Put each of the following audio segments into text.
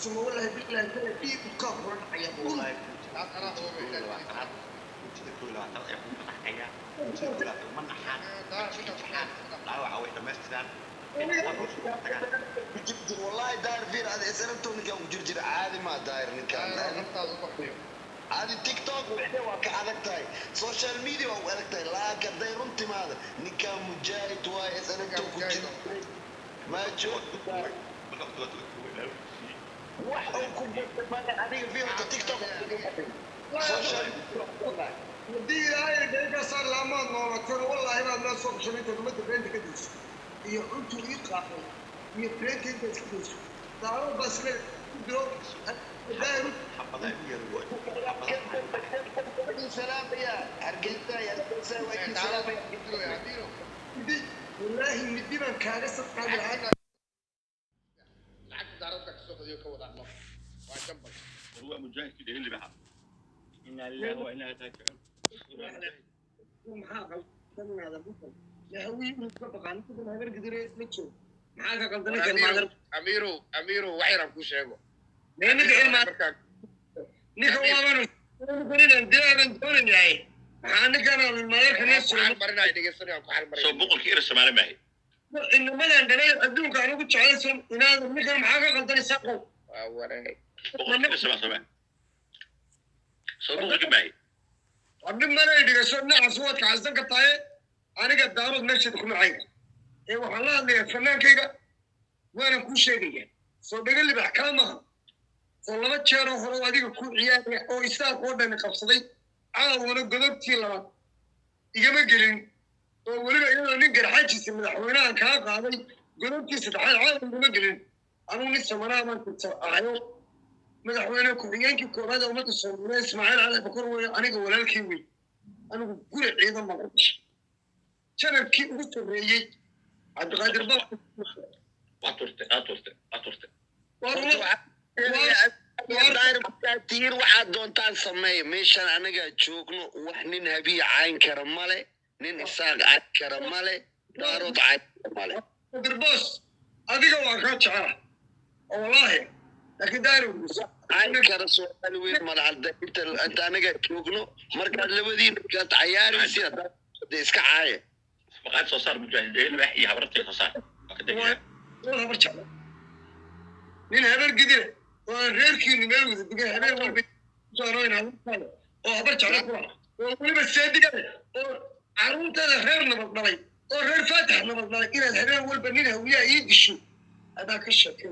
ثم والله بالله كل دي كفر يا والله أنا هو بيحتاج كل عطاء يكون فتحية كل من حال لا وعوي دمستان جد والله داير فين هذا سنتو نكا وجرجر عادي ما داير نكا هذه تيك توك وحده كعادتاي سوشيال ميديا وعادتاي لا كداير انت ماذا نكا مجاهد واي سنتو كجر ما تشوف واحد ما هذه فيه تيك توك سوشيال دي هاي دقيقة صار الأمان نورتنا والله ما الناس صوب شريطة المدة بنت كديش هي أنتوا يقعوا هي بنت أنت كديش تعالوا بس كده دايروا حفظها سلام يا أرجلتا يا سلام يا دي والله مدي من كارثة قبل هذا لعك دارتك السوق دي كود عمر وجنبك هو مجاهد كده اللي بحق إن الله وإنا تاجعون maxaa qaldanada bukan yahawiin mutabaq aan ku habar gidire ma jiro maxaa ka qaldanay kalmaadar amiru waxyar ku sheego ninka ilma ninka waabanu ninkan deegan doonayay maxaa ninkan maadar kana soo marinay dhigeysanay ku xal marinay soo boqolkii ir Soomaali maahay inamadan dhalay adduunka anigu jeclaysan inaad ninkan maxaa ka qaldanay saqo waa waray boqolkii Soomaali soo boqolkii maahay عبد الملك يسمع أصوات عزك الطاية أنا قد دارت نفسي تكون معي إيه والله اللي الفنان كذا وأنا كل شيء لي صدق اللي بحكامها والله ما تشارك هو هذيك كل عيال أو يستاق ودنا قصدي عاد وأنا قدرت كلا يجمع قرين ولا إيه نقدر حاجة من حوالنا كذا هذا قدرت يستحال عاد ولا قرين أنا لسه ما كنت أعيو madaxweynaha ku-xigeenkii koowaad ee ummadda Soomaaliyeed Ismaaciil Cali Bakar way aniga walaalkii wey anigu guri ciidan ma qabto janarkii ugu sareeyay Cabdiqaadir Bal aturte tiir waxaad doontaan sameey meeshan anaga joogno wax nin habiy cayn kara male nin isaaq cayn kara male daarood cayn male dirbos adiga waa ka jecel wallahi laakiin daarood عنكر سؤال وين ما العدة أنت أنا قاعد تقوله مركز لودين قاعد عياري سيا ديسك عاية فقط صار مجاهدين وحي عبرت صار والله برجع من هذا القدر وغير كين ملوز بقى هذا هو صاروا هنا وبرجع لك وقولي بس هذي عروض هذا غير نبض وغير فاتح نبض إلى الهبل والبنين هوية يدشوا هذا كشك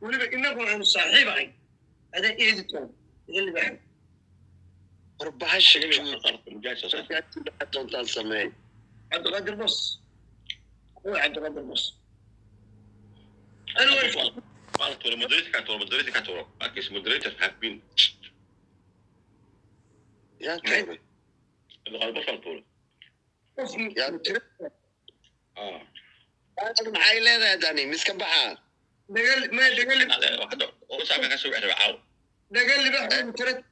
ولي إنه عن صاحب عين هذا إيدتون اللي بحب ربع الشيء حتى أنت سمعي عبد القادر بص هو عبد القادر بص أنا قالت ولا مدريتك كاتورو أكيس مدريتك حابين يا كيف الغالب وصل طول يا أنا معي لا داني مسكبها دقل ما دقل هذا واحد هو سامع كسر واحد عاو دقل بحر ترى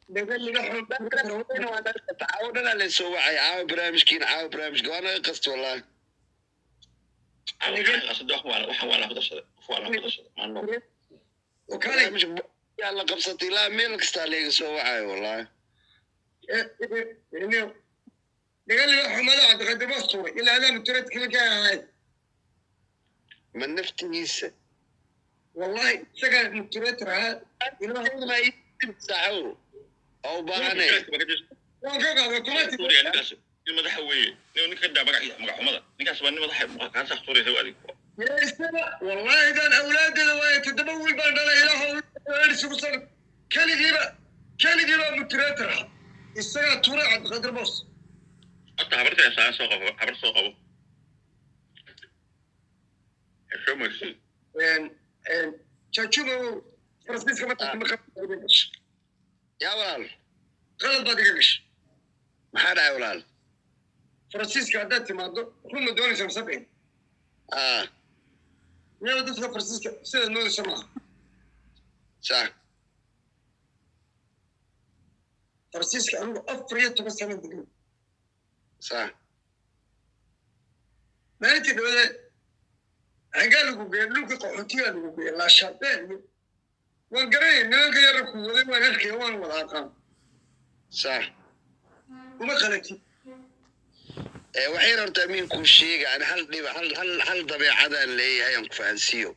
دقل بحر تعاون أنا اللي سوى عاو برامج كين عاو برامج قانا قصت والله أنا قصد وحوالة هذا الشيء وحوالة هذا الشيء ما إنه وكان مش يلا قبصتي لا مين كستالي سوى عاو والله دقل بحر ما لا عاد بصوا إلا هذا مترد كل كان من نفتيس والله سكر مترتر هذا إنه ما يتسعوا أو باني وكذا كماتي المدحوي نيك دا مقع حمده نيكاس بان مدح كان سختوري سو ادي يا استمع والله اذا اولاد الوايه تدبول بان لا اله الا الله كل جيبه مترتر السنه تورا عبد القادر بص حتى حبرت يا سوق حبرت سوق شو ماشي ان تشوفوا فرنسيسكا ما تخمخش يا ولال غلط بدقش ما حدا يا ولال فرنسيسكا عدت ما كل دول سبعين يا ولد فرنسيسكا سيد نور سماه صح فرنسيسكا عنده أفريت بس أنا دقيق صح ما أنت دولة قالوا قالوا قحوتي قالوا لا شابين waan garanay nimanka yara ku waday waan arkay waan wada aqaan صح uma qalatid waxay rabtaa min ku sheega aan hal dabeecadaan leeyahay aan ku fahansiiyo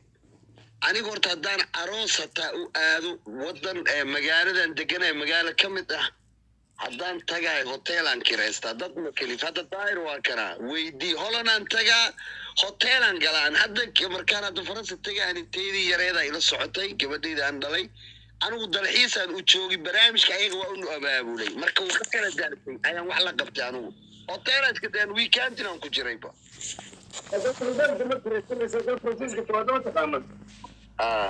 aniga horta haddaan aroos hataa u aado wadan magaaladan deganay magaalo ka mid ah haddaan tagahay hoteelaan kiraystaa dad ma kelif hadda daahir waa karaa weydii holanaan tagaa hoteelaan galaan hadda markaan hadda faransa tagaan inteydii yareeda ila socotay gabadhayda aan dhalay anigu dalxiisaan u joogi barnaamijka ayaga waa unu abaabulay marka uu ka kala daartay ayaan wax la qabtay anigu hoteelaadka daan weekendinaan ku jirayba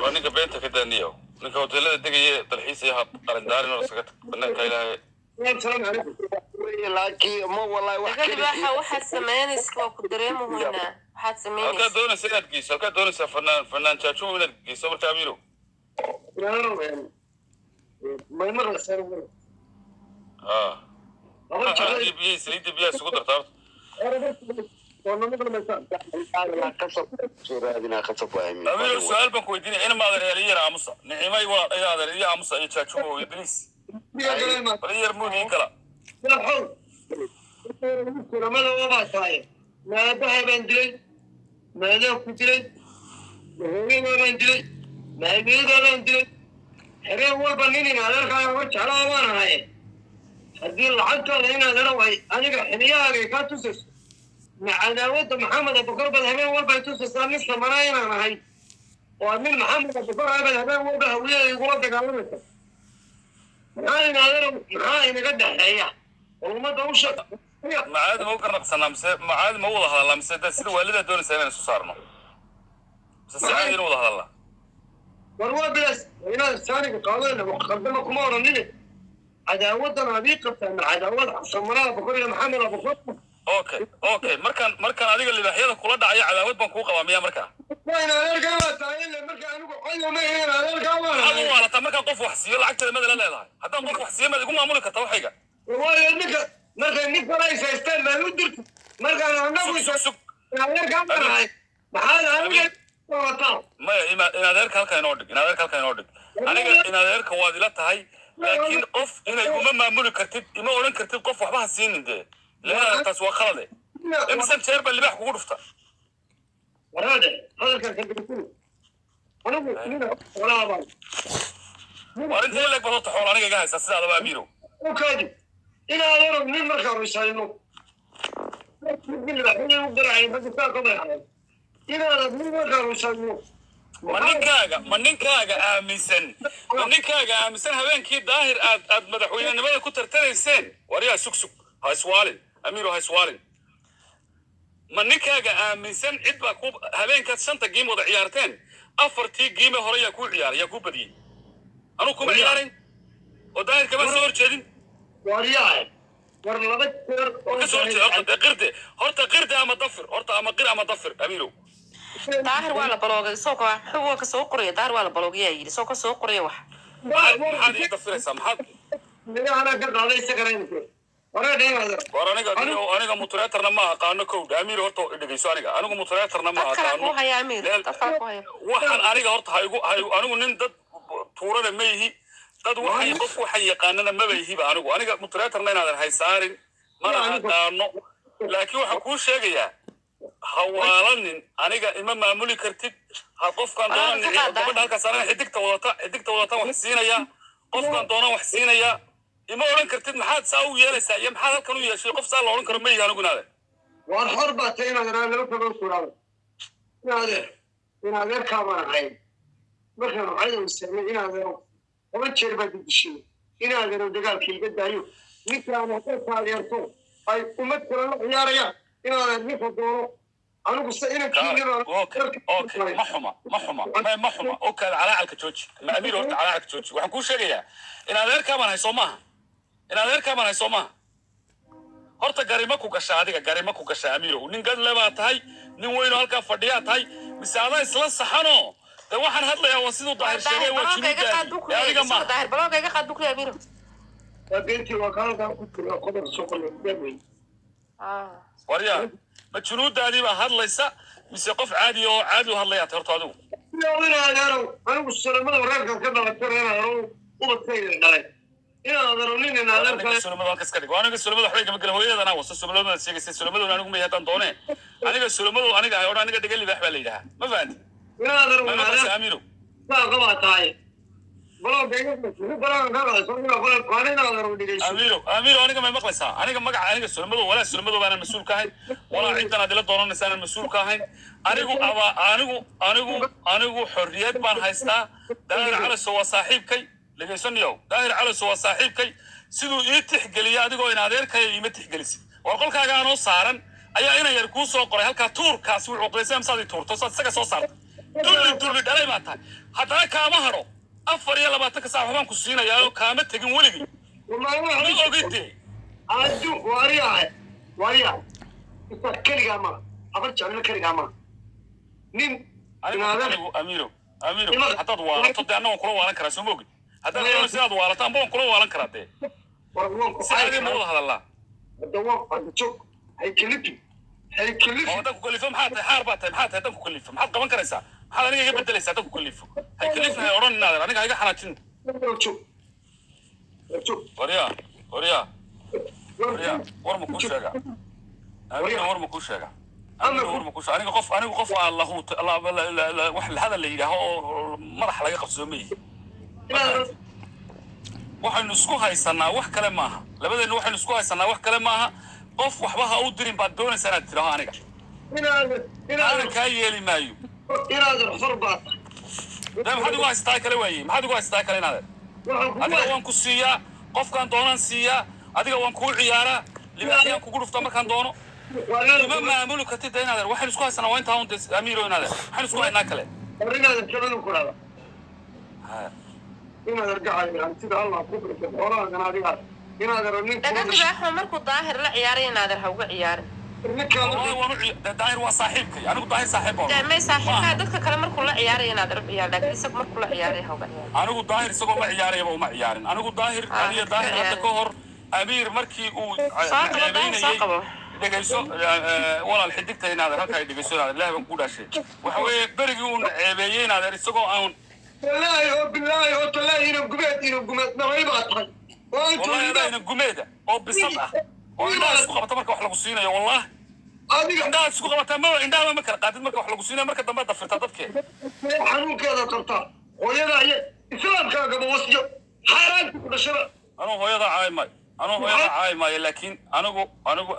waa ninka beenta ka daaniyo ninka hoteelada degaya dalxiis iyo qalindaarin oo isaga banaanka ilaahay laakiin ma wallahi wax kaliya waxaad sameynaysaa waa ku dareemohayna waxaad sameynaysaa halkaa doonaysa inaad geyso halkaa doonaysaa fanaan jaajumo inaad geyso marka amiiro biyaha saliidda biyaha isugu darta amiiro su-aal baan ku weydiinaya ina maadan heeliya aamusa nicimay waa inaadan iyo aamusa iyo jaajumo iyo dris bal yar muudii kala kulamada wabaa tahay maabaha baan dilay maadaan ku dilay mahooyadaa baan dilay maamiyada baan dilay xereen walba nin in adeerkaaga ma jeclaa baan ahaye haddii lacagtaada in adeera way aniga xiliyahaagay kaa tusayso ma cadaawada maxamed abukar bad habeen walbay tusaysaa nin samanaa inaan ahay oo nin maxamed abukar abad habeen walba hawiyada igula dagaalamaysa maxaa inaga dhexeeya ummadda u sheeg macaadi ma u garnaqsanaa mise macaadi ma u wada hadalnaa mise da sida waalidaa doonaysaa inaan isu saarno mise si caadi in u wada hadalnaa war waa bilaas inaad saaniga qaadayna wax qaldama kuma odhanine cadaawadan adii qabtaa ma cadaawad samanaa abukar iyo maxamed abukar okay markaan adiga libaaxyada kula dhacaya cadaawad baan kuu qabaa miyaa markaa adu waalataa markaan qof wax siiyo lacagteeda mada la leedahay haddaan qof wax siiyo maad igu maamuli kartaa waxayga waayo ninka markay nin kale is haysteen maan u dirti markaan anagu maya in adeerka halkaa inoo dhig aniga in adeerka waad ila tahay laakiin qof inay uma maamuli kartid ima odhan kartid qof waxba ha siinin dee leedahay taas waa khalade imsan jeer baa libaax kugu dhufta waraade hadalkan ka dirtin anigu nina walaabaan waa inta ileeg bad horta xool aniga iga haysaa sida adaba amiirow ukaadi inaad orog nin markaan risayno libaaxyada u garacay ragga saa ka bayxay inaadad nin markaan risayno ma ninkaaga aaminsan habeenkii daahir aad madaxweynenimada ku tartanayseen waryaa sug ha iswaalin amiiro ha iswaalin ma ninkaaga aaminsan cid baa ku habeenkaad 5 geem wada ciyaarteen 4tii geeme hore yaa ku ciyaaray yaa ku badiyay anuu kuma ciyaarin oo daahir kama soo horjeedin waryaa war laba jeer oo soo horjeed horta qirde ama dafir ama dafir amiiro daahir waa la baloogay soo ka soo qoraya daahir waa la baloogay yiri soo ka soo qoraya wax maxaad ii dafiraysaa maxaad ana ka qaaday sakarayna war aniga mutreetarna ma aqaano kowdha amiir horta dhegeyso anigu mutreetarna ma aqaano waxaan aniga horta anigu nin dad tuurana ma yihi dad waxay qof waxay yaqaanana maba yihiba aniga mutreetarna inaadan haysaarin mana aqaano laakiin waxaan kuu sheegayaa hawaalanin aniga ima maamuli kartid ha qofkaan doonan gabadha halkaas anaga xidigta wadata wax siinaya qofkaan doonan wax siinaya ima odhan kartid maxaad saa u yeelaysaa iyo maxaad halkan u yeeshay qof saa la odhan karo ma yihi anigu inaade waan xor baa tay inaad laba kaban kuraado inadeerkaa baan ahayn markaan cadow saamay inaadeero 10 jeer baad dishay inaadeero dagaalka iga daayo ninkaan hadday taageerto ay ummad kale la ciyaarayaan inaadeer ninka doono anigu se ma xuma okaad calaacalka jooji ma amiir horta calaacalka jooji waxaan kuu sheegayaa inadeerkaa baan hay soo maaha horta garima ku gashaa amiirow nin gadle baa tahay nin weynoo halkaa fadhiyaa tahay mise adaa isla saxano de waxaan hadlayaa waa siduu daahir sheegay waa junuudaadiga maaha daahir balooga iga qaad bukriya amiirow waa beentii waa kaalkaa ku jira qodob soo qolay waryaa ma junuudaadii baa hadlaysa mise qof caadi u hadlayaa horta adigu inadeero أنا والسلامة وراك كذا وترى أنا وبتخيل عليه إنا ضروري إن هذا aniga sulamada halkas ka dhig aniga sulamada waxbay kama gala hooyadana wasa sulamada sheegaysa sulamada anigu ma yaqaan doone aniga sulamada aniga ay oran aniga dhigal libax baa la yiraahdaa ma fahanti إنا ضروري هذا اميرو لا قبعة هاي بلو بيجي بلو كذا سوينا بلو قانينا ضروري اميرو aniga ma maqlaysaa aniga magaca aniga sulamada wala sulamada baan mas'uul ka ahay wala cidana dila doonanaysa aan mas'uul ka ahay anigu xorriyad baan haystaa daahir cali soo saaxiibkay lageysanayo daahir cali soo saaxiibkay sidoo ii tixgeliya adigoo in adeerkay ima tixgelisay war qolkaaga aan oo saaran ayaa ina yar ku soo qoray halka tuurkaas wuxuu qoysay saadi tuurto saga soo saartay dulli dhalay ma tahay haddana kaama haro 24 saac waxaan ku siinayaa kaama tagin weligii ma ogidee أجو واريا كلي ما أبغى تعمل كلي ما نين أميرو حتى دوالة تدي أنا وكلوا ولا كرا سموجي هذا أنا سياد دوالة تام كلوا ولا كرا ده سيادي مو هذا الله الدوام أجوك هاي كليبي هذا كل فم حاربات هذا كل فم حد كمان كرسا هذا نيجي بدل لسه هذا كل فم هاي كليفنا يورون نادر أنا هاي حناتين وريا ورم كوشة أمير ورم كوشة ورم كوشة أنا قف الله واحد هذا اللي هو مرح لا يقف زمي واحد نسكوها يسنا واحد كلام معها لبدا إنه واحد نسكوها يسنا واحد كلام معها قف وحبها أودرين بعد دون سنة تراها أنا كايلي مايو هذا حربات ده ما حد يقول استاكل وين ما حد يقول استاكل هذا هذا وان كوسيا قف كان دونان سيا adiga waan ku ciyaara libaxiyaan ku gudufta markaan doono ma maamulu ka tidda inaad waxaan isku haysanaa waa inta aan amiiro inaad waxaan isku haynaa kale inaad kalena ku raada inaad argacay sida Allah ku birta xoolaha ganacsiga inaad ranin daga dibaxo markuu daahir la ciyaaray inaad hawga ciyaarin daahir waa saaxiibkay anigu daahir saaxiib oo ma saaxiibka dadka kale markuu la ciyaaray inaad rab ciyaar laakiin isagu markuu la ciyaaray hawga anigu daahir isagoo ma ciyaarayba uma ciyaarin anigu daahir kaliya daahir hadda ka hor أمير مركي دقيسو ولا الحديقة هنا هذا هكذا دقيسو هذا لا بنقول شيء وحوي برجون عبيين هذا رسقوا بالله هنا قمت ما يبغى والله هذا هنا قميدة أو بصدق والله سوق بتمرك وحلا قصينا يا والله عندها سوق بتمر عندها ما كان قادر مرك وحلا قصينا مرك دم بدفر تضبك حنون كذا قطع ويلا إسلام كذا قبل وصيو حرام كل شيء أنا هو يضع عايمة أنا هو يضع عايمة لكن أنا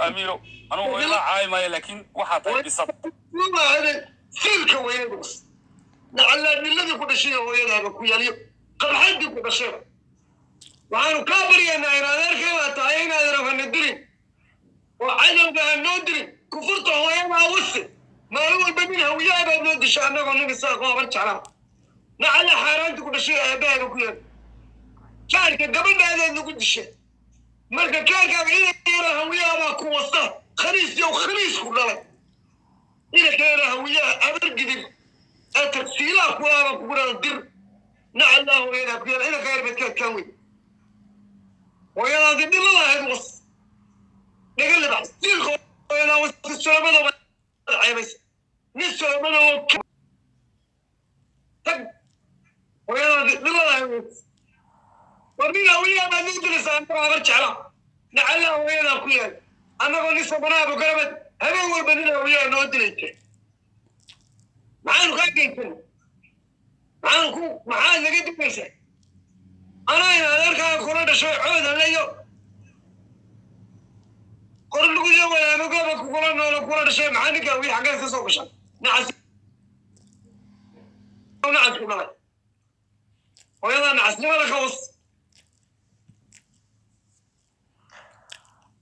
أميرو أنا هو يضع عايمة لكن واحد بصدق والله هذا سلك ويدوس لعل الذي كل شيء هو يذهب كوياليو قبل حد كل شيء وعنو كابري أن أنا ذلك تعين هذا رفن الدرين وعلم بأن ندري كفرت هو يما وصل ما هو البنين هو يابا بنود شأنه ونبي ساقوا برجعنا لعل حارانت كل شيء أباه وكيال كارك قبل هذا نقول شيء مركا كارك إلى هو يابا كوسطه خريس يو خريس كلها إلى كان هو يا أبرقدر التفسيرات ولا كبر الدر نعل الله إلى غير بتكوي ويا ذي الله يدوس نقول له سيل ويا وسط السلامة عيبس نسلامة ويا ذي الله يدوس ومن ويا ما ندرس عن برامج على نعل الله ويا كويا أنا قلت سبنا بقربت هذا هو البنين ويا نودريته معانو كاكينتن معانو لقيت بيسه أنا هنا أركع كورونا شوي عودة ليو كورونا لقيه ولا نقابل كورونا ولا كورونا شيء معاني كوي حاجات تسوقشان نعس كورونا ويلا نعس ولا خوص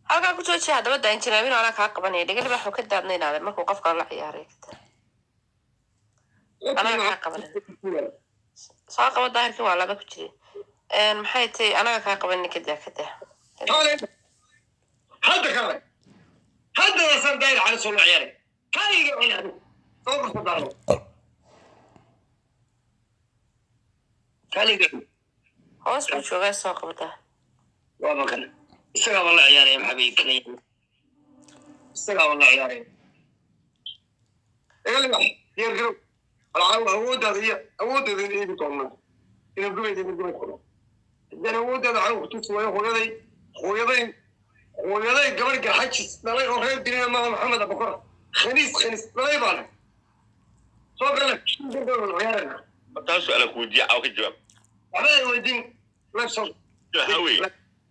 halka ku jooji hadaba daan jiraabin ana ka qabanay dhigal waxa ka daadnaynaade markuu qofka la ciyaaray ana ka qabanay soo qaba daahirkii waa laba ku jiray maxay tahay anaga ka qabanay kada هذا صار داير على سول عيالي كاي يقول صوب صدارو كاي hoos buu joogaa soo qabta waa makan isaga wala ciyaaraya maxay keenay isaga wala ciyaaraya egalma yeergaro العالم أود هذه إيه بتوعنا إنه جميل كله ده أنا أود هذا عالم خطوط ويا خويا قبل كحجز لا يروح الدنيا مع محمد أبو بكر خنيس لا يبالي صار لك شو بدنا العيال taas su'aal ku weydiiyo aw ka jawaab على الودين لا يصير hawi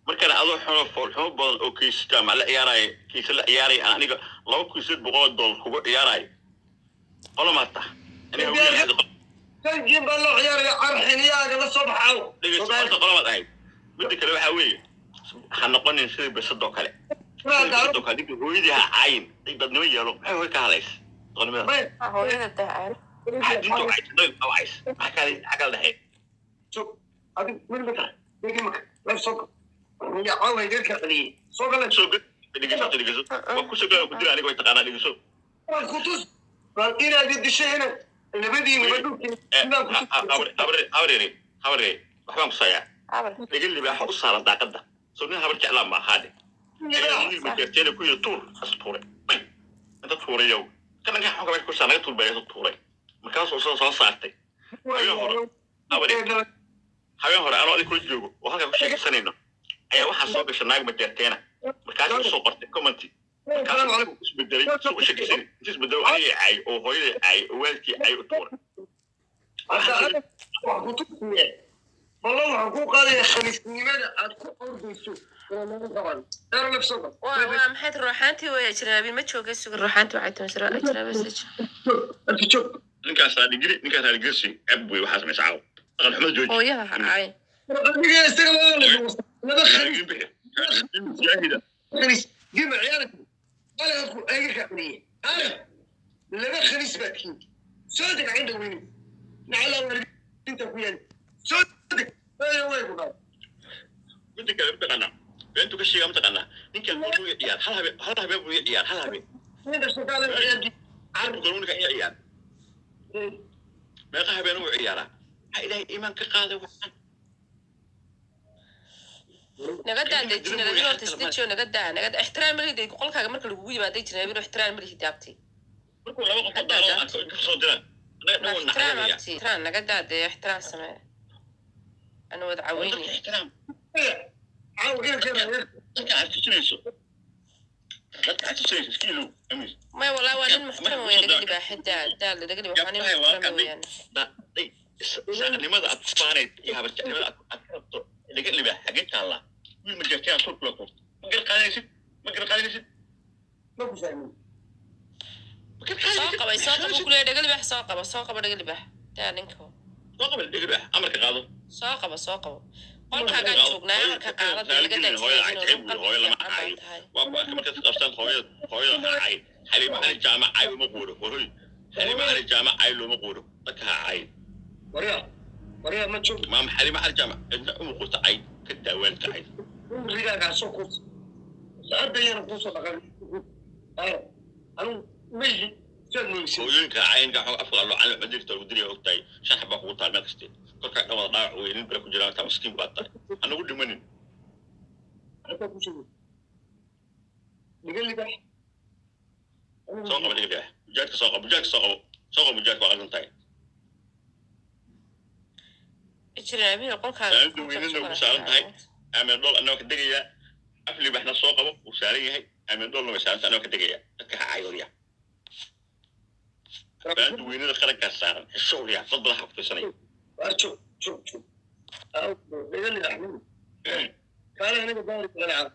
markana adoo xumo badan oo kiisata ma la ciyaaray kiisa la ciyaaray aniga $2,700 kugu ciyaaray qolomata aniga wiil تجيب الله عيال عرحين يا لا صبح عو dhigayso qolomad ahayd mid kale waxa weeye waxaan noqonin sidii bisadoo kale bisadoo kale dib hooyadii ha cayn dadnimo yeelo maxay way ka halays qolomada hooyada daacan hadinto ay akal dhahay شوف هذه من بتاع يجي مك لا يصير يا عو يدير كقلي صوغ لا soo gud dhigayso waa ku soo gaar ku dira aniga way taqaana dhigayso الخطوط قال هذه الشيء هنا اللي بدي بدوك habrere waxbaan ku sayaa dhiga libaaxa u saara daaqada soo nin habar jeclaan ma ahaade wiil ku yiri tuur astuure inta tuurayow kana ka xogay ku saanay tuur bay tuuray markaas oo soo saartay habeen hore anoo ku joogo oo halka ku sheegsanayno ayaa waxa soo gashay naag majeerteena markaas soo qortay commenti markaas isbedelay soo sheegsanay isbedel ay oo hooyada ay waalkii ay u tuuray والله حقوق هذه خميس لماذا أتكون أردوسو أنا نفسه ومحيط روحانتي ويا جنابي ما تشوقي سوق روحانتي وعيت مسرا جنابي سج أنت شوف ninkaas aan digri abwi waxa sameeyay saaw qal xumad jooji oo yaha caay أنا استغل ما جاهده خميس جمع عيالك أنا أقول أي كابنية أنا لما خميس باكين صادق عنده وين نعلى أنت وياي صادق أنا وين بقى mid kale mtaqana beentu ka sheega mtaqana ninka uu ciyaar hal habeen uu ciyaar hal habeen أنت شغال العيال عارف قانونك ciyaar ما habeen uu ciyaara ha ilaahay iimaan ka qaaday waxaan nagada dejina laga tasdiijo nagada ixtiraam leeyahay qolkaaga marka lagu yimaado jinaabin oo ixtiraam leeyahay daabti markuu laba qof daaro ka soo diraan ixtiraam nagada ixtiraam samee ana wad caawini ixtiraam عاوين كذا dadka aad tusayso kiilo amis ما والله وانا محترم وين نقدر بحدا دال نقدر وحنا محترم وين nimada aad faanay iyo habarjacnimada aad rabto laga libaa xageenta Allah wiil ma jirtaa soo kula qof ma garqaadaysid ما بسامي ساقب كل دقل بح ساقب دقل بح دا نينكو soo qabal dhigba amarka qaado ساقب qolkaaga joognaa marka qaadada laga dajiyay hooyo lama caayo waa marka qabsan hooyo caayo xalima aan jaamac caayo ma quuro hooyo xalima aan jaamac caayo lama quuro dadka caayo وريا ما تشوف ما حليمة على الجامعة إنت أم قلت عيد كنت أول عيد رجع قاعد سوق سأبدأ أنا قصة بقى أنا مجد سألني وينك عين قاعد أفضل له على مدير تودري أوتاي شن حبك وطال ما كستي كل كائن ما ضاع وين بركو جلال تمسكين باطل أنا أقول مني أنا بقول شو نقول لي بح سوق بدي بيع جاك سوق بجاك وعلى نتاي جنابي qolkaaga أنت وين إنه مساعد هاي أمين دول أنا كدقيقة أفلي بحنا سوق وساري هاي أمين دول مساعد أنا كدقيقة كعايوريا أنت وين إنه خلك كسران الشغل يا فضل حق سنة شوف نقول لي أحمد كان أنا بدور بالعاب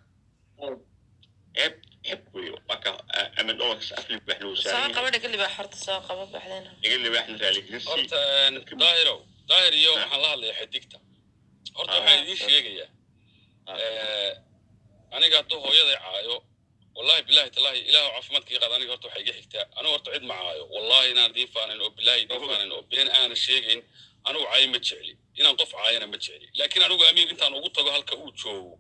ويو بكا أمين دول أفلي بحنا وساري ساقب دقل بح حرت ساقب بعدين يقول لي بحنا ذلك daahir iyo waxaan la hadlayaa xidigta horta waxaan idiin sheegayaa aniga hadduu hooyaday caayo wallahi billahi tallahi ilaahu caafimaadkii qaad aniga horta waxay iga xigtaa anigu horta cid ma caayo wallahi inaan idiin faanin oo billahi idiin faanin oo been aanan sheegayn anigu caayo ma jecli inaan qof caayana ma jecli laakiin anigu amiir intaan ugu tago halka uu joogo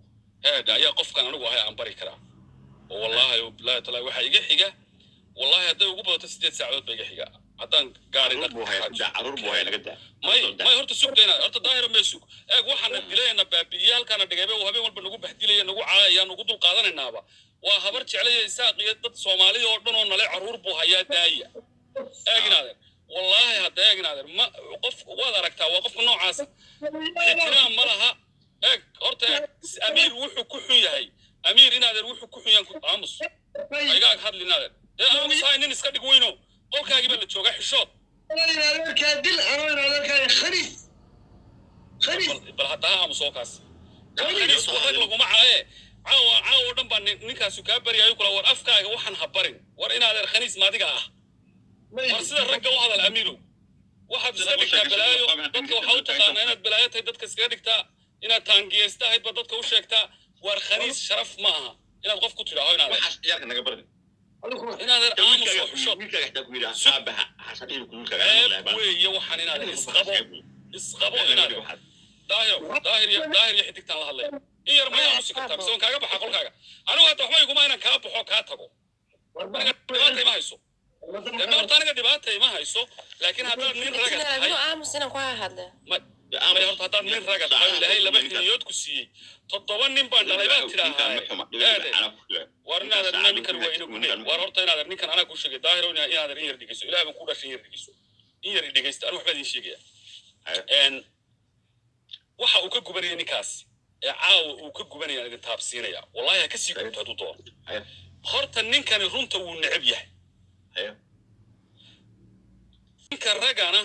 heeda ayaa qofkan anigu ahay aan bari karaa oo wallahi billahi tallahi waxaa iga xiga wallahi hadday ugu badato 8 saacadood ba iga xiga haddaan gaari caruur buu hay laga daa may horta sugtayna horta daahir ma sug eeg waxaan dilayna baabiye halkaan dhigayba oo habeen walba nagu baxdilaya nagu caayaya nagu dul qaadanaynaaba waa habar jeclay isaaqiyad dad Soomaaliya oo dhan oo nale caruur buu hayaa daaya eeginaadeen والله هداك نادر ما قف وهذا ركتا وقف نوع عاص احترام ملها اك horta امير وحو كحيي امير نادر وحو كحيان امس ايغاك hadli naadir امس هاي nin iska dhig weyno qolkaagi baa la joogaa xishood naadir ka dil naadir ka خريف bal hadaa amso kaas خريف waxay lagu macaaye caawa dhan baa ninkaas ka bariyay kula war afkaaga waxan habarin war inaadan khaniis maadiga ah war sida ragga u hadal amiiru waxaad iska dhigtaa balaayo dadka waxa u taqaanaa inaad balaayo tahay dadka iska dhigtaa inaad taangiyeystahay ba dadka u sheegtaa war khaniis sharaf ma aha inaad qof ku tiraahdo inaad waxaas ciyaarka naga barin inaadan aamus oo xusho wiilkaaga xitaa ku yidhaha aabaha xasaniin kuulkaaga weeye waxaan inaadan isqabo inaadan daahir ya xidigtaan la hadlay in yar ma aamusi kartaa mise waan kaaga baxa qolkaaga anigu hadda waxba iguma inaan kaa baxo kaa tago aniga dhibaata ima hayso dama horta aniga dhibaata ima hayso laakiin haddaad nin raga tahay aamus inaan ku hadle ama horta haddaad nin raga tahay ilaahay laba xiniyood ku siiyey 7 nin baan dhalay baad tidaahaa war inaadan ninkan waa ina gune war horta inaadan ninkan anaa ku sheegay daahir inaadan in yar dhegeyso ilaahay baan ku dhashay in yar dhegeyso in yar dhegeysta anigu waxbaa idin sheegaya waxa uu ka gubanaya ninkaas ee caawa uu ka gubanaya idin taabsiinaya wallahi ka sii gubto haduu doono horta ninkani runta wuu necab yahay ninka ragana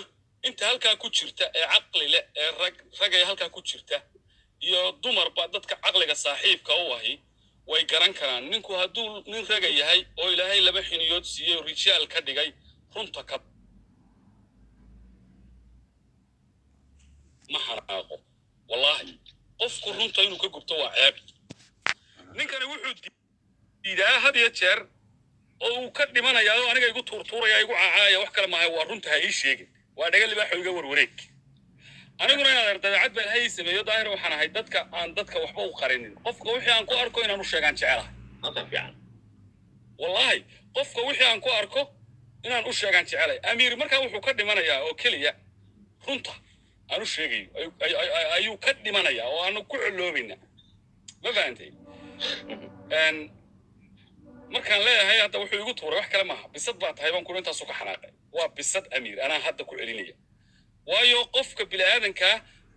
inta halkaa ku jirta ee caqli leh ee ragay halkaa ku jirta iyo dumarba dadka caqliga saaxiibka u ahi way garan karaan ninku hadduu nin raga yahay oo ilaahay laba xiniyood siiyey rijaal ka dhigay runta ka ma xaraaqo wallahi qofku runta inuu ka gubto waa ceeb ninkani wuxuu diidaa had iyo jeer oo uu ka dhimanayaa oo aniga igu tuurtuuraya igu cacaaya wax kale maahay waa runta ha ii sheegin waa dhagal libaax iga warwareeg aniguna inaan dabeecad baan hay sameeyo daahir waxaan ahay dadka aan dadka waxba u qarinin qofka wixii aan ku arko inaan u sheegaan jecelahay wallahi qofka wixii aan ku arko inaan u sheegaan jecelahay amiir markaa wuxuu ka dhimanayaa oo keliya runta aanu sheegayo ayuu ka dhimanayaa oo aanu ku coloobayna ma fahantay markaan leeyahay hadda wuxuu igu tuuray wax kale maaha bisad baa tahay baan kuna intaasu ka xanaaqay waa bisad amiir anaa hadda ku celinaya waayo qofka bini'aadankaa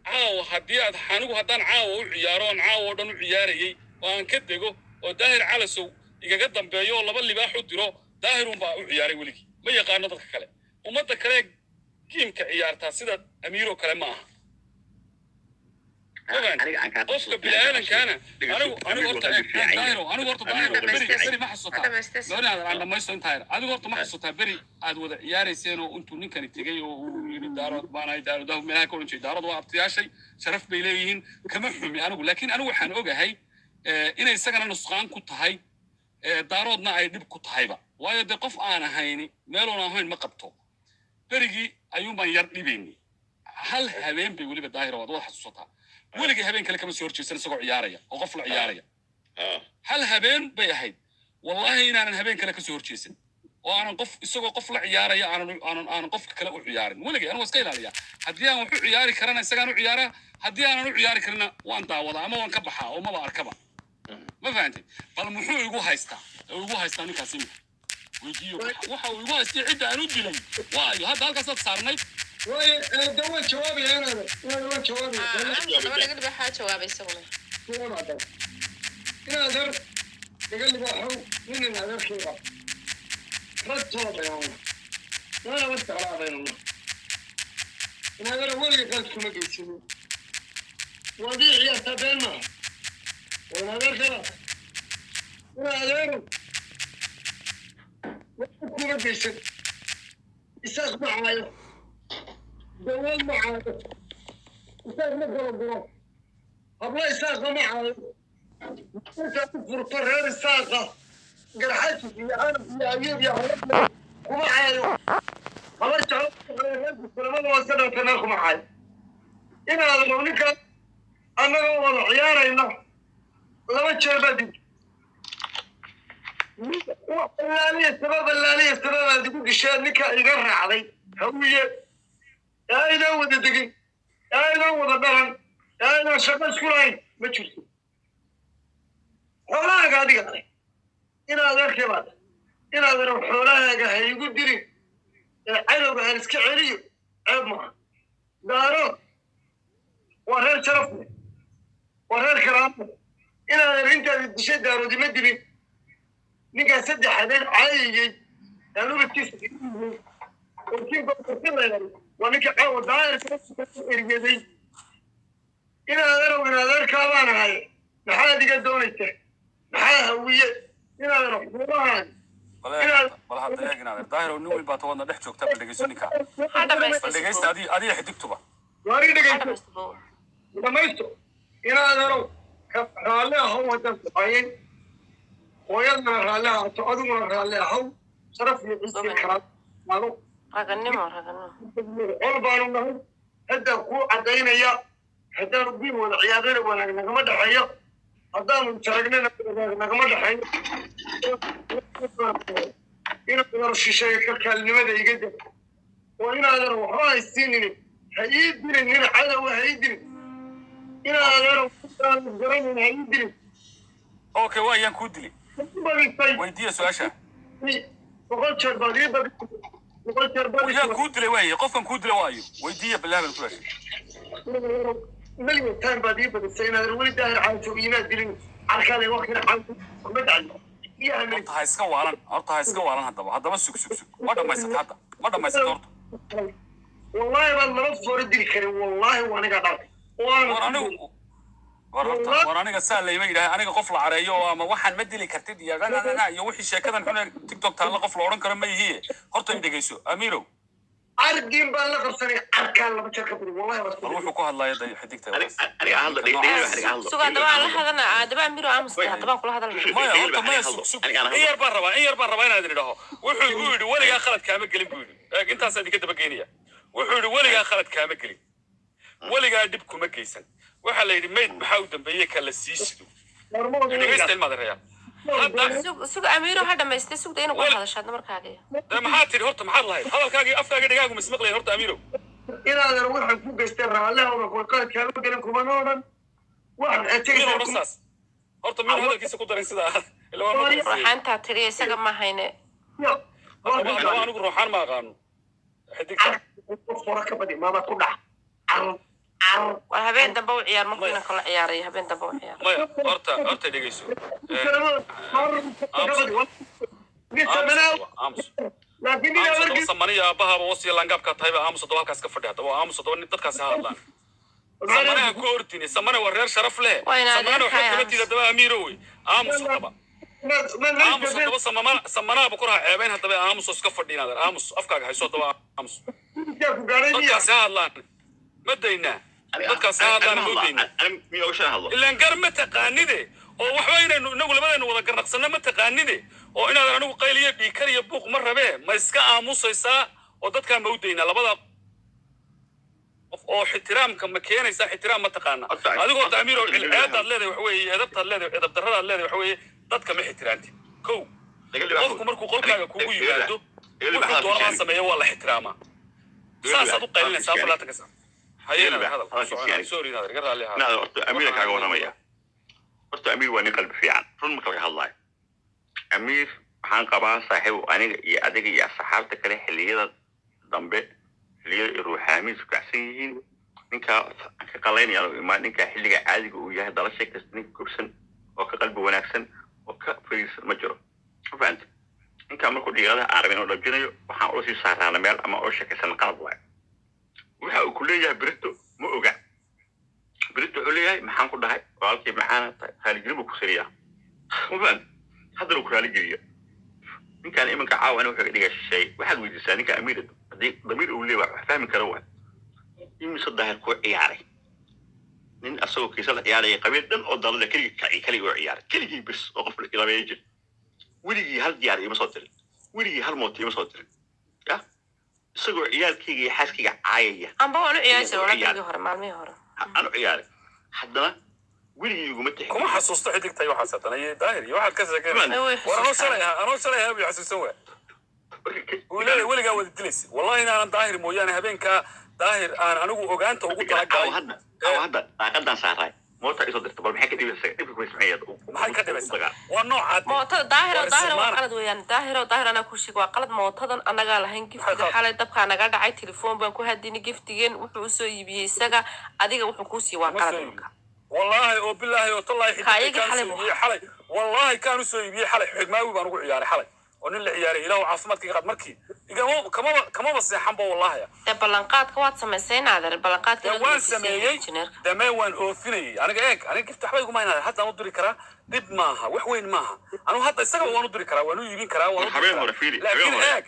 caawa haddii aad anigu haddaan caawa u ciyaaro aan caawa oo dhan u ciyaarayay oo aan ka dego oo daahir calasow igaga dambeeyo oo 2 libaax u diro daahirun baa u ciyaaray weligii ma yaqaano dadka kale ummadda kale kiimka ciyaartaa sida amiiroo kale ma aha qofka bini'aadankaana anigu horta beri ma xasuutaa aan dhamaysto intaa adigu horta ma xasuutaa beri aad wada ciyaarayseen oo intuu ninkani tegey oo uu yidhi daarood baanahay daaroodahu meelaha ka odhan jiray daarood waa abtiyaashay sharaf bay leeyihiin kama xumi anigu laakiin anigu waxaan ogahay inay isagana nusqaan ku tahay daaroodna ay dhib ku tahayba waayo dee qof aan ahayni meeloon ahayn ma qabto berigii ayuunbaan yar dhibayni hal habeen bay weliba daahir waad wada xasuusataa weligii habeen kale kama soo horjeesan isagoo ciyaaraya oo qof la ciyaaraya hal habeen bay ahayd wallahi inaanan habeen kale ka soo horjeesan oo aanan qof isagoo qof la ciyaaraya aanan qofka kale u ciyaarin weligii anigu iska ilaaliya haddii aan wax u ciyaari karana isagaan u ciyaaraa haddii aanan u ciyaari karina waan daawadaa ama waan ka baxaa oo maba arkaba ma fahantay bal muxuu igu haystaa ninkaas imika weydiiyo waxa uu igu haystay cidda aan u dilay waayo hadda halkaasaad saarnayd دول جوابي انا دول جوابي انا قلت بحاجه جوابي يسوي انا در قال لي بحو من هذا الشيء رد طلب يا الله انا وانت على بين الله انا در اول قلت لكم اجيب وديع يا تبينا وانا در كذا انا در وكم اجيب يسخ معايا دول معاده يساق مقرب الله يساق معاده انت تفر قرار الساقه قرحت في انا في ايوب يا ولد ومعايا خبرت ما وصلنا كناخ معايا انا هذا مونيكا انا والله عيارينا لما تشربدي اللاليه السبب اللي تقول الشيء نكا يقرع علي هويه أنا وده دقي أنا وده بلن أنا شغل سكولين ما تشوفه ولا قاعد يقرأ إن هذا الكلام إن هذا الحوار هذا يقول دري cadowga aan iska celiyo ceeb maaha daaro waa reer sharaf leh waa reer karaama inaadan intaada dishay daaroodima dilin ninkaan saddex habeen caayayey aan ubadkiisa waa ninka caawa daayirka eryaday inaadan adeerkaabaan ahay maxaad iga doonaysaa maxaa hawiye inaadan xukuumahan bal hadda eeg inaadan daahir nin weyn baa tawadna dhex joogta bal dhegeyso ninka bal dhegeysta adiga xidigtuba waari dhegeysto dhamaysto inaadanow raalli ahow haddaan kuxayay hooyadana raalli ahaato adiguna raalli ahow sharaf iyo ciisi karaado raganimo col baanu nahay haddaan kuu caddaynaya haddaanu biin wada ciyaarana wanaag nagama dhexeeyo haddaanu jaragnana wanaag nagama dhexeeyo inaadan shisheeye kalkaalnimada iga da oo inaadan waxba haysiinin ha ii dilin nin cadowa ha ii dilin inaadan garanin ha ii dilin okay waa ayaan kuu dili weydiiya su-aasha boqol jeer baad ii badisay boqol jeer baad yaa kuu dilay waaye qofkan kuu dilay waayo weydiiya bilaaban ku heshay مليون تايم بعدين بدي سينا الولد داير عايشوا ينادي دلين عركالي وقت عايشوا ما تعلم horta ha iska waalan haddaba sug ma dhamaysat hadda ma dhamaysat horta والله ما نفسه ردي كريم والله وانا قاعد war aniga saa layma yidhahay aniga qof la careeyo ama waxaan ma dili kartid iyo iyo wixii sheekadan xun tiktok taalla qof la odhan karo ma yihiye horta i dhegeyso amiirow عرقين بالغرسني عركان لما تركب والله بس wuxuu ku hadlaya day xidigta أنا هذا suga daba la hadana daba miro aamusta daba kula hadalna maya horta maya sug in yar baan rabaa inaad idhaho wuxuu igu yidhi weligaa khalad kaama gelin buu yidhi intaasaan idinka daba geenaya wuxuu yidhi weligaa khalad kaama gelin weligaa dhib kuma geysan waxaa la yidhi mayd maxaa u dambeeyey ka la sii sido dhegeysta ilmaad reeyaa sug amiiro ha dhamaystay sugda inuu ku hadashaadna markaagii maxaad tidhi horta maxaad lahayd hadalkaagii afkaaga dhegaagu ma ismaqlayn horta amiirow inaadan waxaan ku geystay raalliha una qolqaad kaama gelin kumana odhan waxaan odhan saas horta miinu hadalkiisa ku darin sidaa ruuxaantaa tiri isaga ma hayne haddaba anigu ruuxaan ma aqaano xidigta fora ka badi maamaad ku dhac waa habeen dambe u ciyaar markuu inanka la ciyaaray habeen dambe u ciyaar maya horta dhegeyso aamus samaniya aabbahaaba wasiya laangaabkaa tahayba aamus haddaba halkaas ka fadhi haddaba aamus haddaba dadkaasi ha hadlaan samanaha ku ordini samane waa reer sharaf leh samane waxaa kabadiida haddaba amiiro wey aamus haddaba aamus haddaba samanaaba ku raha ceebayn haddaba aamus oo iska fadhi inaadan aamus afkaaga hayso haddaba aamus dadkaasi ha hadlaan ma daynaa dadkaasi ha hadlaan ma daynaa ilaan gar ma taqaanide oo waxba inaynu inagu labadaynu wada garnaqsanno ma taqaanide oo inaadan anigu qayliyo dhiikar iyo buuq ma rabee ma iska aamusaysaa oo dadkaa ma u daynaa labada qof oo ixtiraamka ma keenaysaa ixtiraam ma taqaana adigoo taamiiro cilceedaad leedahay wax weeye edabtaad leedahay edab darradaad leedahay wax weeye dadka ma ixtiraamti kow qofku markuu qolkaaga kugu yimaado wuxuu doonaa sameeyo waa la ixtiraamaa saasaad u qaylinaysaa falaata ka saa hayeena hadal sorry nader ga raalli ahaa horta amiir kaaga waramaya horta amiir waa nin qalbi fiican run marka laga hadlayo amiir waxaan qabaa saaxiib aniga iyo adiga iyo asxaabta kale xilliyada dambe xilliyada ruuxaamiin isku kacsan yihiin ninkaa ka qalaynaya ninkaa xilliga caadiga uu yahay dalashay kasta ninka kursan oo ka qalbi wanaagsan oo ka fariisan ma jiro ma fahanta ninkaa markuu dhiirada aan rabin oo dhajinayo waxaan ula sii saaraana meel ama oo sheekaysan qalab waayo waxa uu ku leeyahay birito ma oga birito wuxuu leeyahay maxaan ku dhahay walaalkii maxaana tahay raaligeli buu ku sariyaa ma fahanta haddana ku raaligeliya ninkaan iminka caawana wuxuu ka dhigaa shisheeye waxaad weydiisaa ninka amiirad haddii damiir uu leeyahay wax fahmi kara waa imise daahir kuu ciyaaray nin asagoo kiisa la ciyaaraya qabiil dhan oo dalada keligii oo ciyaaray keligii bis oo qof labeeya jir weligii hal diyaar ima soo dirin weligii hal moota ima soo dirin ya isagoo ciyaalkayga iyo xaaskayga caayaya amba waan u ciyaarsa walaagii hore maalmihii hore aan u ciyaaray haddana weligii iguma tixin kuma xasuusto xidigtay waxaas haddana iyo daahir iyo waxaad ka sheekeynaysaa war anoo shalay ahaa buu xasuusan waa uu leeyahay weligaa wada dilaysa wallahi inaanan daahir mooyaane habeenkaa daahir aan anigu ogaanta ugu talagalay hadda daaqadaan saaray موتا إذا درت بل محكي دي بس كيف كويس معي maxay ka dhibaysaa waa noocaad mootada daahiro waa qalad weeyaan daahiro ana ku sheeg waa qalad mootadan anaga lahayn giftiga xalay dabka naga dhacay telefoon baan ku hadini giftigeen wuxuu soo iibiyay isaga adiga wuxuu ku sii waa qalad والله او بالله وطلع حلي والله كانوا سويبي حلي حماوي بان ugu ciyaaray xalay oo nin la ciyaaray ilaahu caafimaadka qad markii igama kama baseexan ba wallahi ee balanqaadka waad sameysaynaadar balanqaadka waan sameeyay damay waan oofinay aniga gifta waxba igu maaynaad hadda u diri karaa dib maaha wax weyn maaha anu hadda isaga waan u diri karaa waan u iibin karaa waan habeen hore fiiri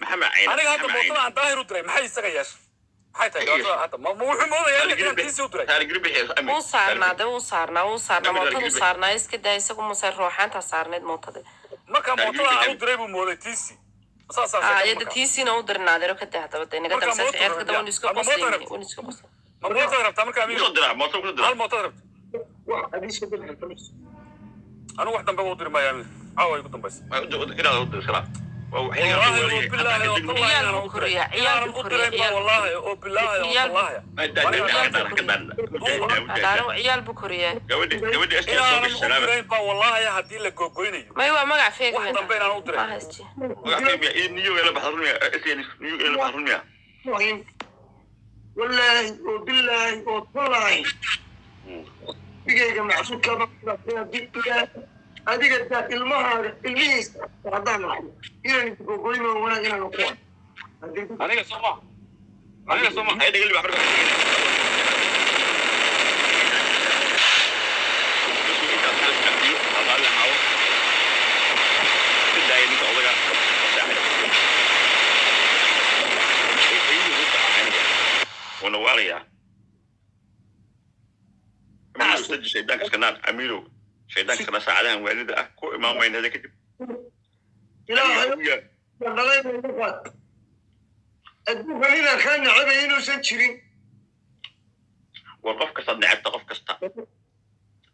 maxamed ciin aniga hadda mootada aan daahir u diray maxay isaga yeeshay حتى هذا ما وحنا ما يعني كان تيسو دري تاري قريب أمين وصارنا ده وصارنا موتة وصارنا إسكده يسقو مسير روحان تصارنا موتة ما كان موتة أو دري بمولى تيسي يد تيسي نودرنا ده ركض هذا بدنا قدام سافر كده ونسكو قصيني ونسكو قصيني ما موتة ربط ما كان موتة أنا واحد بودر ما يعمل عاوي قدام بس كده ودر سلام والله بالله والله وبالله والله عيال بكوريا قودي أسمع السلام والله هدي لك جويني ما هو ما عفيك واحد بين أنا أدري ما هستي نيو يلا بحضرني أسيني نيو يلا بحضرني والله وبالله والله بيجي جماعة سكر هذه قد الميز وعدنا إلى نقول ما هو إلى نقول أنا سمع هذا اللي بحضر ونواريا ما يستجي شيطان كسكنات أميرو شيطان كسكنا ساعدها والدة أكو إمام وين هذا كتب إلهي والله ما يفعل الدنيا كان عبينه سنشرين وقف كسر نعبت قف كسر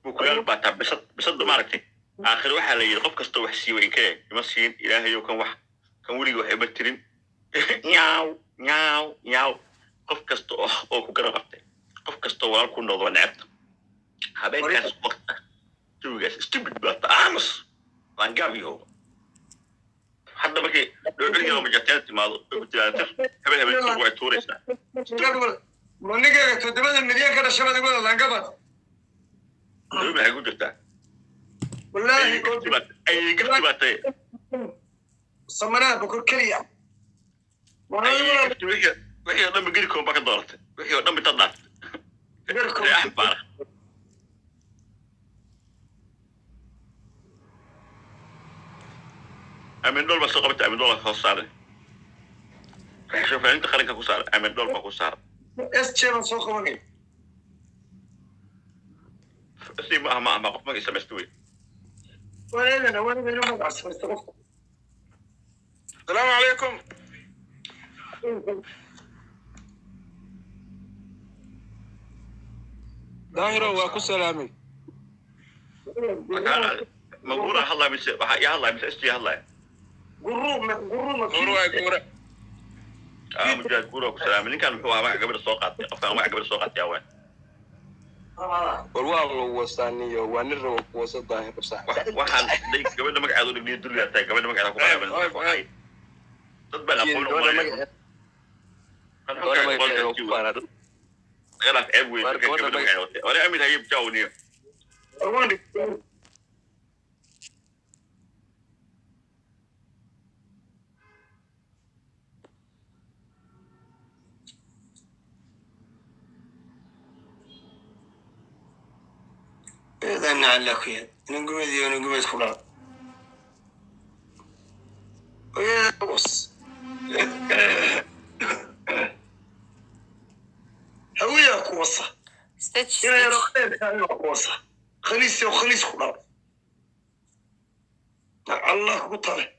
وكل بعد بصد ماركتي آخر واحد اللي قف كسر وحسي وين كده يمسين إلهي وكان واحد كان ولي واحد بترين نياو نياو نياو قف كسر أو كجرا قفتي قف كسر ولا كون نضوى نعبت هبين كان وقت شو جالس استبد بطعمس لانجابي هو حتى بكي لو اليوم جاتني ما بتجاتر هبين سوى توريست قبل منيجا تدبل المليون كذا شباب يقول لانجابات لو ما يقول جتا والله أي قفتي سمنا بكل كلية وهي قدام بيجيلكم باك دارت وهي قدام بتضعف يا أحبار أمين دول بس قبت أمين دول خسارة شوف أنت خليك خسارة أمين دول ما خسارة إيش سوق مني سي ما قف ما يسمستوي وين ما أعرف السلام عليكم ظاهرة وأكو سلامي مقولة هلا مش يا هلا مش أشتي هلا قرو مجال قرو سلام اللي كان هو ما قبل السوقات أفهم ما قبل السوقات يا وين والله وصاني ونرى وصل ظاهر بصح واحد ديك قبل ما قعدوا نبني الدنيا تاي قبل ما قعدوا قبل تطبع أقول أنا غير في أبوي ولا أمي هيب جاوني إذا نعلق فيها نقوم ذي ونقوم كلها ويا بص هوية قوصة يا رقيب قوصة خليس وخليس كلها الله قطره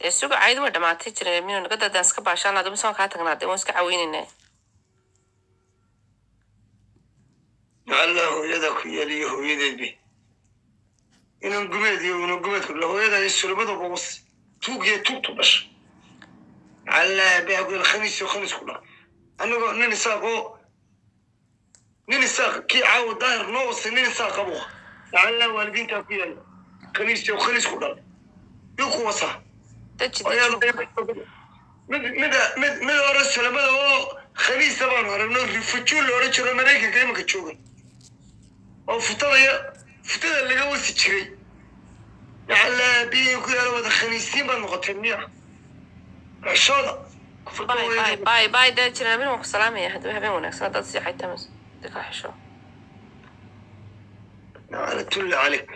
السوق عايد ولا ما تجري منو نقدر دانسك باشا الله دم سون كاتنا دم وسك عويننا الله يدك يلي هو يدك به إنه قمت كله يدا يسلبه بقص توجي توبش على بيعقول الخميس وخميس كله أنا نساقو نين ساق كي عاود ظاهر نوص نين ساق أبوه لعل والدين كافيا خميس وخميس خضر يكون وصح من أرسل ما هو خميس طبعا هربنا الفتشول ورجل أمريكا كلمة كتشوفه أو فترة اللي جوه تشري لعل بيه كل هذا خميسين بالمقتنية عشرة باي ده جينا بينهم سلام يا حد وهبين ونكسر ده تصيح يتمس دك حشو على تل عليك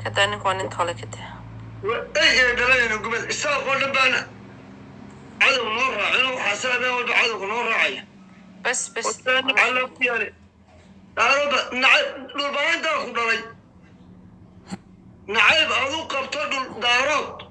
كده نكون نتحول كده ايه دلالي نقول الساق ولا بانا عدو نور راعي حساب ولا عدو نور راعي بس على يعني عرب نعيب البان ده خضري نعيب أذوق بطرد دارات